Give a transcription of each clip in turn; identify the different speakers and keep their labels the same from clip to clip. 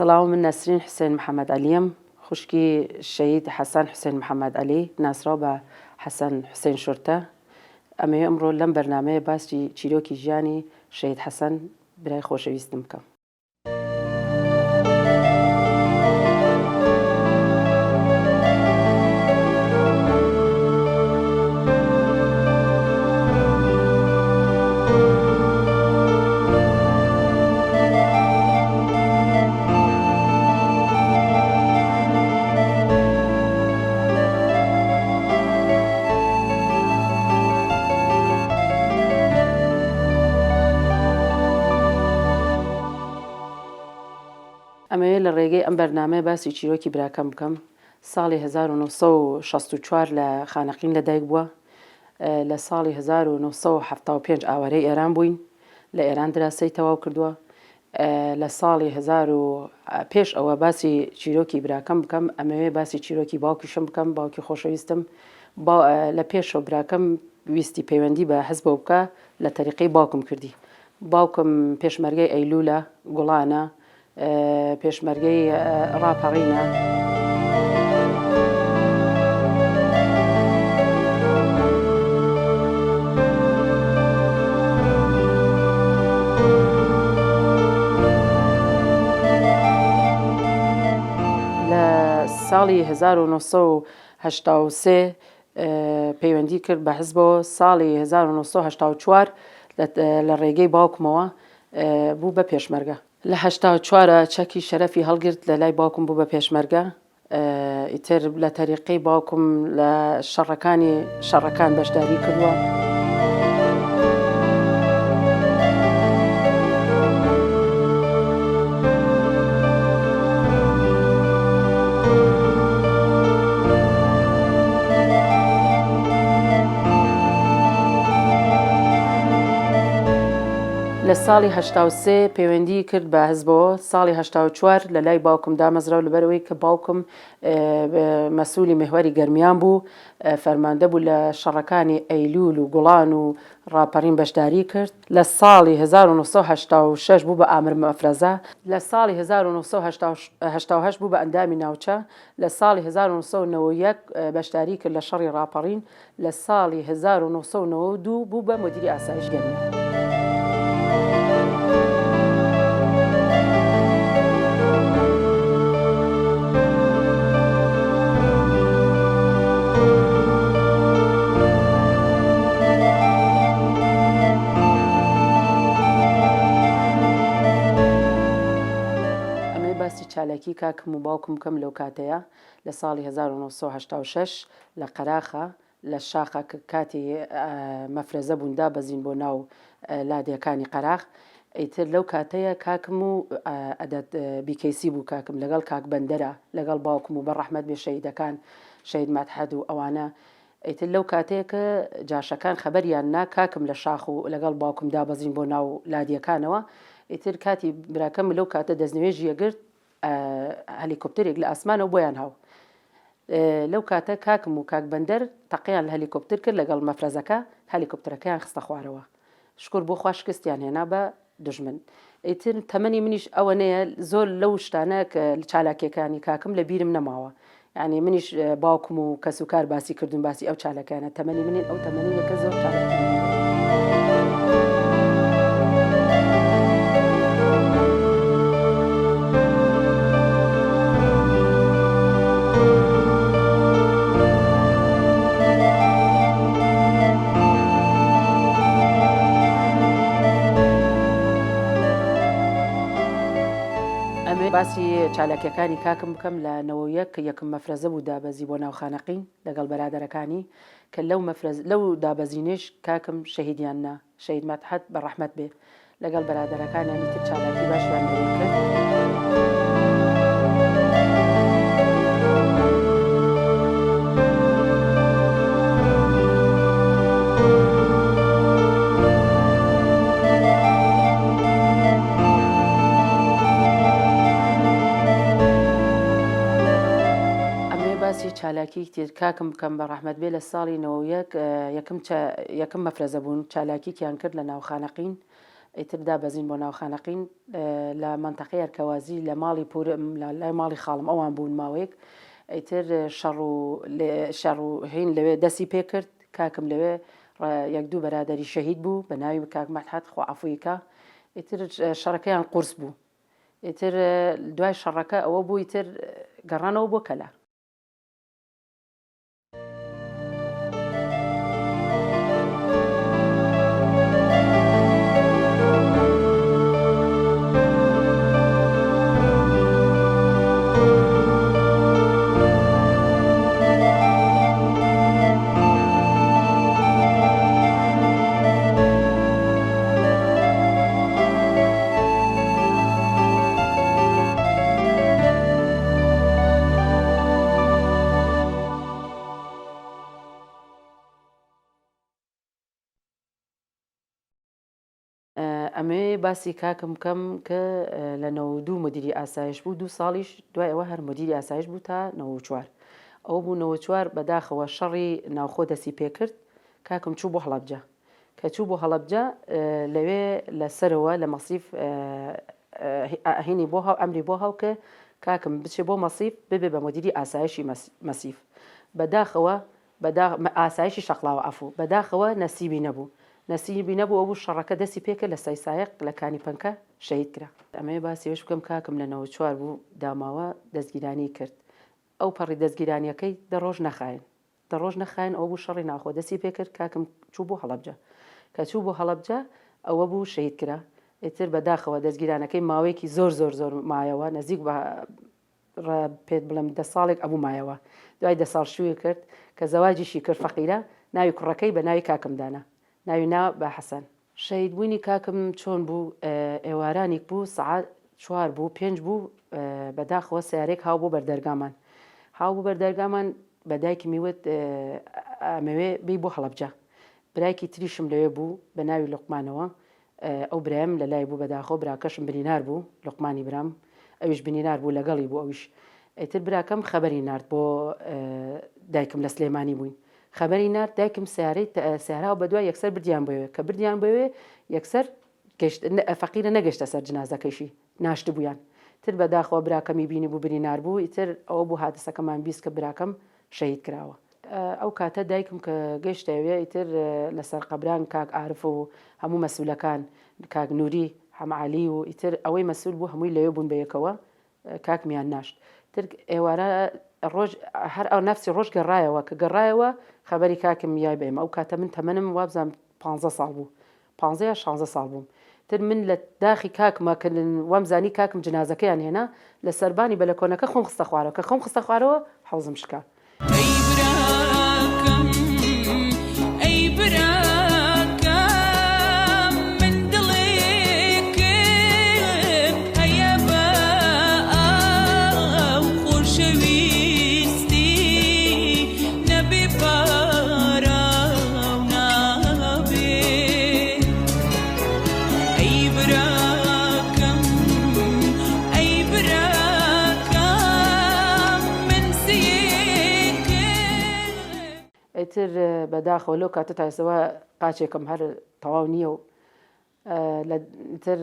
Speaker 1: سڵاو من نەسرین حسێن محەممەد عەلیەم خوشکی شەهید حەسەن حوسێن محەممەد عەلی ناسراو بە حەسەن حوسێن شورتە ئەمێ ئەمڕۆ لەم بەرنامەیە باسی چیرۆکی ژیانی شەهید حەسەن برای خۆشەویستم بکەم. ئەمەوێت لە ڕێگەی ئەم بەرنامەیە باسی چیرۆکی براکەم بکەم. ساڵی 1964 لە خانەقین لەدایک بووە. لە ساڵی 1975 ئاوارەی ئێران بووین، لە ئێران دراسی تەواو کردووە. لە ساڵی پێش ئەوە باسی چیرۆکی براکەم بکەم، ئەمەوێت باسی چیرۆکی باوکیشم بکەم. باوکی خۆشەویستم لە پێشەوە براکەم ویستی پەیوەندی بە حزبەوە بکە لە تەریقەی باوکم کردی. باوکم پێشمەرگەی ئەیلولە گوڵانە، پێشمەرگەی ڕاپەڕینە. لە ساڵی 1983 پەیوەندی کرد بە حزبەوە. ساڵی 1984 لە ڕێگەی باوکمەوە بوو بە پێشمەرگە. لە 84 چەکی شەرەفی هەڵگرت لە لای باوکم بوو بە پێشمەرگە. ئیتر لە تەریقەی باوکم لە شەڕەکان بەشداری کردووە. لە ساڵی 83 پەیوەندی کرد بە حزبەوە. ساڵی 84 لە لای باوکم دامەزراو لەبەرەوەی کە باوکم مەسئولی مێهوەری گەرمیان بوو، فەرماندە بوو لە شەڕەکانی ئەیلول و گوڵان و ڕاپەڕین بەشداری کرد. لە ساڵی 1986 بوو بە ئامر مەفرەزە. لە ساڵی 1988 بوو بە ئەندامی ناوچە. لە ساڵی 1991 بەشداری کرد لە شەڕی ڕاپەڕین. لە ساڵی 1992 بوو بە مدیری ئاسایش گەرمی. چالاکی کاکم و باوکم کەم لەو کاتەیە لە ساڵی 1986 لە قەراخە لە شاخە کاتی مەفرەزە بووندا بەزین بۆ ناو لادیەکانی قەراخ. ئیتر لەو کاتەیە کاکم و ئەدەت بیکەیسی بوو کاکم لەگەڵ کاک بەندەرە لەگەڵ باوکم و بەڕەحمەت بێ شەهیدەکان شەهید مەدحەت و ئەوانە. ئیتر لەو کاتەیە کە جاشەکان خەبەریان نا کاکم لە شاخ و لەگەڵ باوکمدا بەزین بۆ ناو لادیەکانەوە. ئیتر کاتی براکەم لەو کاتە دەستنوێژی یەگرت هەلیکۆپتەرێک لە ئاسمانەوە بۆیان هاو. لەو کاتە کاکم و کاک بەندەر تەقیان لە هەلیکۆپتەر کرد لەگەڵ مەفرەزەکە، هەلیکۆپتەرەکەیان خستە خوارەوە. شکر بۆ خوا شکستیان هێنا بە دژمن. ئیتر تەمەنی منیش ئەوە نەیە، زۆر لەو شتانە کە چالاکیەکانی کاکم لە بیرم نەماوە. یعنی منیش باوکم و کەس و کار باسی کردوون باسی ئەو چالاکیانە. تەمەنی منێن ئەو تەمەنیەکە زۆر چالاکی. باسی چالاکیەکانی کاکم بکەم لە 91 کە یەکم مەفرەزە بوو دابەزی بۆ ناو خانەقین لەگەڵ بەرادەرەکانی، کە لەو دابەزینش کاکم شەهیدیان نا، شەهید مەدحەت بەڕەحمەت بێ لەگەڵ بەرادەرەکانیانی تر چالاکی باشیان کرد. چالاکی تر کاکم بکەم بە ڕەحمەت بێ. لە ساڵی 91 یەکم مەفرەزە بوون چالاکییان کرد لە ناو خانەقین ئیتردا بەزین بۆ ناوخانەقین لە منتەقەی ئەرکەوازی لە ماڵی لای ماڵی خاڵم ئەوان بوون ماوەیەک ئیتر شەڕ و هین لەوێ دەستی پێ کرد کاکم لەوێ یەک دوو بەرادەری شەهید بوو بە ناوی کاک مەدحەت خوا عەفویکە ئیتر شەڕەکەیان قورس بوو ئیتر دوای شەڕەکە ئەوە بوو ئیتر گەڕانەوە بۆ کەلا ئەمێ باسی کاکم بکەم کە لە 92 مدیری ئاسایش بوو 2 ساڵیش دوای ئەوە هەر مدیری ئاسایش بوو تا 94 ئەوە بوو 94 بەداخەوە شەڕی ناوخۆ دەستی پێ کرد کاکم چوو بۆ هەڵەبجە کە چوو بۆ هەڵەبجە لەوێ لەسەرەوە لە مەسیف هینی بۆ هاو ئەمری بۆ هاو کە کاکم بچێ بۆ مەسیف ببێ بە مدیری ئاسایشی مەسیف بەداخەوە ئاسایشی شەقڵاوە ئەفوو بەداخەوە نەسیبی نەبوو نەسیبی نەبوو ئەو بوو شەڕەکە دەستی پێکە لە سایسایق لە کانی پەنکە شەهید کرا ئەمەیە باسیێش بکەم کاکم لە 94 بوو داماوە دەستگیرانی کرد ئەو پەڕی دەستگیرانیەکەی دەڕۆژ نەخاین ئەو بوو شەڕی ناخۆ دەستی پێ کرد کاکم چوو بۆ هەڵەبجە کە چوو بۆ هەڵەبجە ئەوە بوو شەهید کرا ئیتر بەداخەوە دەستگیرانەکەی ماوەیەکی زۆر مایەوە نزیک بە پێت بڵم 10 ساڵێک ئەبوو مایەوە دوای 10 ساڵ شووی کرد کە زەواجیشی کرد فەقیرە ناوی کوڕەکەی بە ناوی کاکمدانا ناوی بە حەسەن شەهید بوونی کاکم چۆن بوو ئێوارانێک بوو سەعات 4 بوو 5 بوو بەداخەوە سیارێک هاو بۆ بەردەرگامان بە دایکی میوت ئەمەوێ بی بۆ هەڵەبجە برایکی تریشم لەوێ بوو بە ناوی لوقمانەوە ئەو برایم لە لای بوو بەداخەوە براکەشم بنینار بوو لوقمانی برام ئەویش بنینار بوو لەگەڵی بوو ئەویش ئیتر براکەم خەبەری نارد بۆ دایکم لە سلێمانی بووین خەبەری نارد دایکم سیارا بە دوای یەکسەر بردیان بۆوێ کە بردیان بۆوێ یەکسەر فەقیرە نەگەشتە سەر جنازەکەیشی ناشت بوویان تر بەداخەوە براکەمی بینی بوو بنینار بوو ئیتر ئەوە بوو حادسەکەمان بیست کە براکەم شەهید کراوە ئەو کاتە دایکم کە گەیشتەوێ ئیتر لەسەر قەبران کاک عارف و هەموو مەسئولەکان کاک نووری حەمعالی و ئیتر ئەوەی مەسئول بوو هەمووی لەوێ بوون بەیەکەوە کاکمیان ناشت تر ئێوارە ڕۆژ هەر ئەو نەفسی ڕۆژ گەڕایەوە کە گەڕایەوە خەبەری کاکم یای بێم ئەو کاتە من تەمەنم وابزانم 15 ساڵ بوو 15 یا 16 ساڵ بووم تر من لە داخی کاکمە کە وامزانی کاکم جنازەکەیان هێنا لە سەربانی بەلەکۆنەکە خۆم خستە خوارەوە کە خۆم خستە خوارەوە حەوزم شکا ئیتر بەداخەوە لەو کاتە تاسەوە قاچێکم هەر تەواو نییە و تر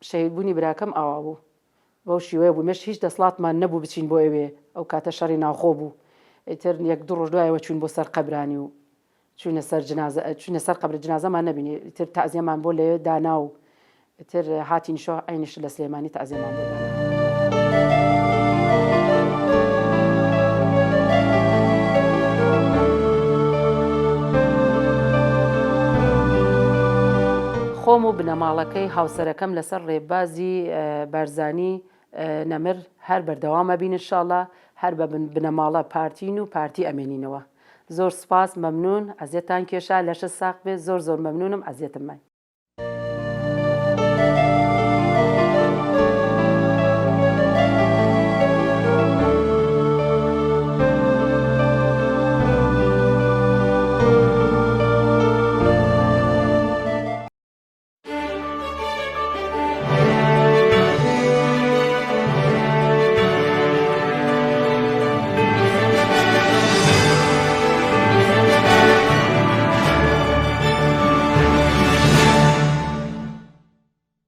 Speaker 1: شەهیدبوونی براکەم ئاوا بوو بەو شیوەیە بوو مەش هیچ دەسڵاتمان نەبوو بچین بۆ ئەوێ ئەو کاتە شەڕی ناوخۆ بوو ئیتر یەک دوو ڕۆژ دوایەوە چوین بۆ سەر قەبرانی و چوونە سەر قەبرە جنازەمان نەبینی ئیتر تەعزیەمان بۆ لەوێ دانا و ئیتر هاتینشۆ عینیش لە سلێمانی تەعزیەمان بۆ دانا خۆم و بنەماڵەکەی هاوسەرەکەم لەسەر ڕێبازی بارزانی نەمر هەر بەردەوامە بین ئینشاڵڵا هەر بە بنەماڵە پارتین و پارتی ئەمێنینەوە زۆر سپاس مەمنون ئەزیەتان کێشا لەشە ساق بێ زۆر مەمنونم ئەزیەتم مای